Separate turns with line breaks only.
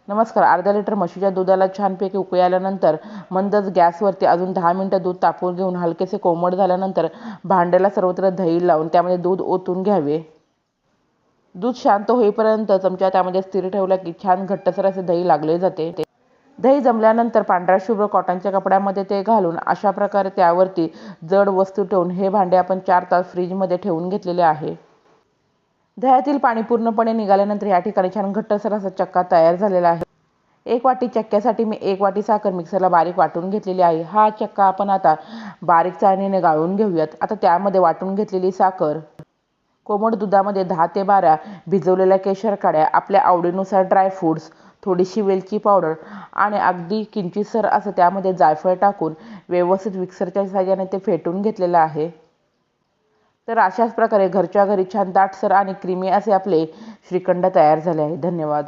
नमस्कार. अर्धा लिटर म्हशीच्या दुधाला छानपैकी उकळी आल्यानंतर मंदच गॅसवरती अजून 10 मिनिटं दूध तापवून घेऊन हलकेसे कोमट झाल्यानंतर भांड्याला सर्वत्र दही लावून त्यामध्ये दूध ओतून घ्यावे. दूध शांत होईपर्यंत चमचा त्यामध्ये स्थिर ठेवला की छान घट्टसर असे दही लागले जाते. दही जमल्यानंतर पांढऱ्या शुभ्र कॉटनच्या कपड्यामध्ये ते घालून अशा प्रकारे त्यावरती जड वस्तू ठेवून हे भांडे आपण 4 तास फ्रीजमध्ये ठेवून घेतलेले आहे. दह्यातील पाणी पूर्णपणे निघाल्यानंतर या ठिकाणी छान घट्टसर असा चक्का तयार झालेला आहे. 1 वाटी चक्क्यासाठी मी 1 वाटी साखर मिक्सरला बारीक वाटून घेतलेली आहे. हा चक्का आपण आता बारीक चाळणीने गाळून घेऊयात. आता त्यामध्ये वाटून घेतलेली साखर, कोमट दुधामध्ये 10 ते 12 भिजवलेल्या केशर काड्या, आपल्या आवडीनुसार ड्रायफ्रूट्स, थोडीशी वेलची पावडर आणि अगदी किंचितसर असं त्यामध्ये जायफळ टाकून व्यवस्थित मिक्सरच्या साहाय्याने ते फेटून घेतलेलं आहे. तर अशाच प्रकारे घरच्या घरी छान दाटसर आणि क्रीमी असे आपले श्रीखंड तयार झाले आहे. धन्यवाद.